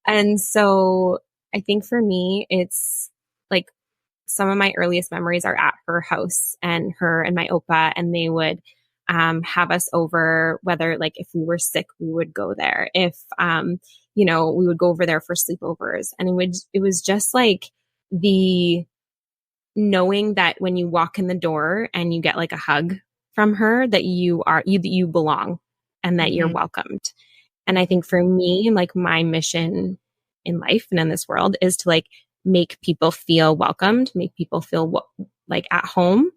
[SPEAKER 2] And so I think for me, it's like some of my earliest memories are at her house, and her and my Opa, and they would have us over, whether like if we were sick, we would go there. If, we would go over there for sleepovers, and it was just like the knowing that when you walk in the door and you get like a hug from her, that you belong and that you're welcomed. And I think for me, like my mission in life and in this world is to like make people feel welcomed, make people feel like at home.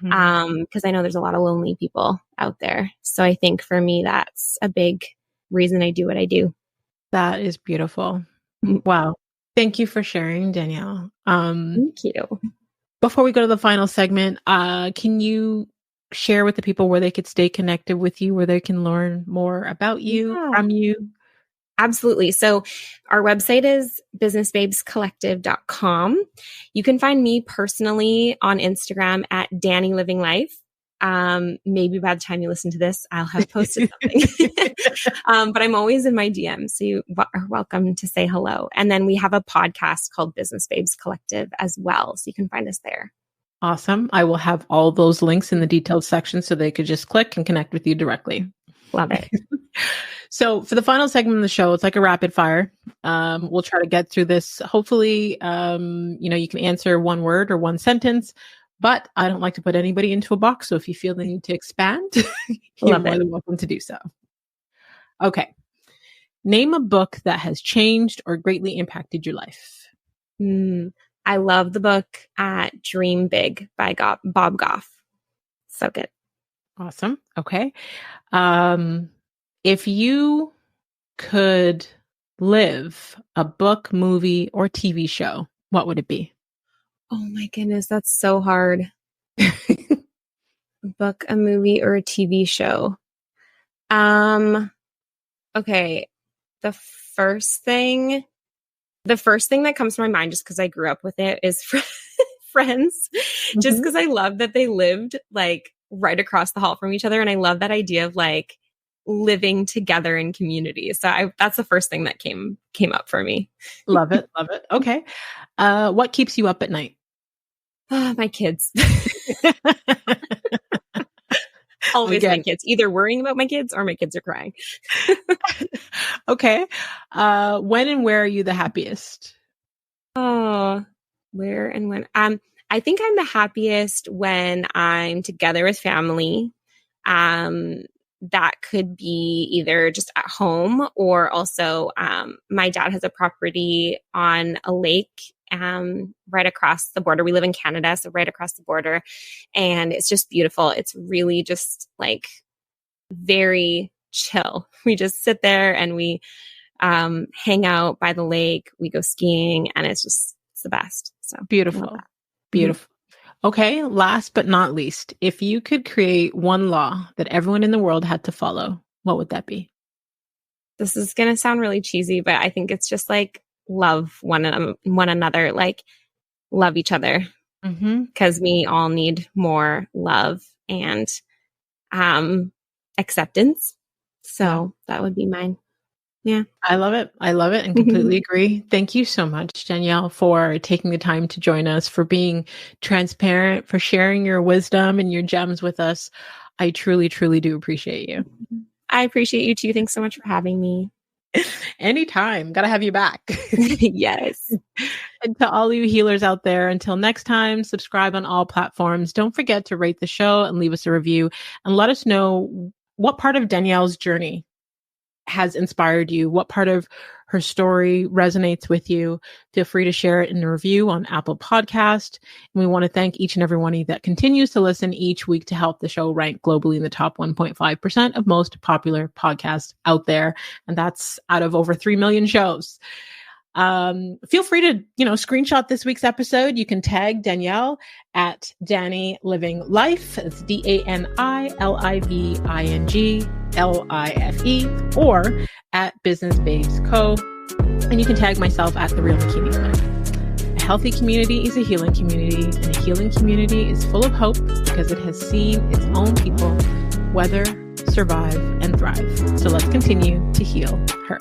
[SPEAKER 2] Because I know there's a lot of lonely people out there. So I think for me, that's a big reason I do what I do.
[SPEAKER 1] That is beautiful. Wow. Thank you for sharing, Danielle.
[SPEAKER 2] Thank you.
[SPEAKER 1] Before we go to the final segment, can you share with the people where they could stay connected with you, where they can learn more about you, from you?
[SPEAKER 2] Absolutely. So our website is businessbabescollective.com. You can find me personally on Instagram at Danny Living Life. Maybe by the time you listen to this, I'll have posted something. But I'm always in my DMs, so you are welcome to say hello. And then we have a podcast called Business Babes Collective as well, so you can find us there.
[SPEAKER 1] Awesome. I will have all those links in the detailed section so they could just click and connect with you directly.
[SPEAKER 2] Love it.
[SPEAKER 1] So for the final segment of the show, it's like a rapid fire. We'll try to get through this. Hopefully, you can answer one word or one sentence, but I don't like to put anybody into a box. So if you feel the need to expand, you're more than welcome to do so. Okay. Name a book that has changed or greatly impacted your life.
[SPEAKER 2] I love the book Dream Big by Bob Goff. So good.
[SPEAKER 1] Awesome. Okay. If you could live a book, movie, or TV show, what would it be?
[SPEAKER 2] Oh my goodness, that's so hard. A book, a movie, or a TV show. Okay. The first thing that comes to my mind, just because I grew up with it, is Friends. Just because I love that they lived like right across the hall from each other. And I love that idea of like living together in community. So that's the first thing that came up for me.
[SPEAKER 1] Love it. Love it. Okay. What keeps you up at night?
[SPEAKER 2] My kids. Always my kids. Either worrying about my kids or my kids are crying.
[SPEAKER 1] Okay. When and where are you the happiest?
[SPEAKER 2] Oh, where and when? I think I'm the happiest when I'm together with family. That could be either just at home or also my dad has a property on a lake right across the border. We live in Canada, so right across the border. And it's just beautiful. It's really just like very chill. We just sit there and we hang out by the lake. We go skiing and it's the best. So
[SPEAKER 1] beautiful. Beautiful. Okay. Last but not least, if you could create one law that everyone in the world had to follow, what would that be?
[SPEAKER 2] This is going to sound really cheesy, but I think it's just like love one another, like love each other, because we all need more love and acceptance. So that would be mine. Yeah.
[SPEAKER 1] I love it. I love it and completely agree. Thank you so much, Danielle, for taking the time to join us, for being transparent, for sharing your wisdom and your gems with us. I truly, truly do appreciate you.
[SPEAKER 2] I appreciate you too. Thanks so much for having me.
[SPEAKER 1] Anytime. Got to have you back.
[SPEAKER 2] Yes.
[SPEAKER 1] And to all you healers out there, until next time, subscribe on all platforms. Don't forget to rate the show and leave us a review and let us know what part of Danielle's journey has inspired you, what part of her story resonates with you. Feel free to share it in a review on Apple Podcast. And we want to thank each and every one of you that continues to listen each week to help the show rank globally in the top 1.5% of most popular podcasts out there. And that's out of over 3 million shows. Feel free to, screenshot this week's episode. You can tag Danielle at Danny Living Life. It's DANILIVINGLIFE or at Business Babes Co. And you can tag myself at The Real Bikini Woman. A healthy community is a healing community, and a healing community is full of hope because it has seen its own people weather, survive, and thrive. So let's continue to heal her.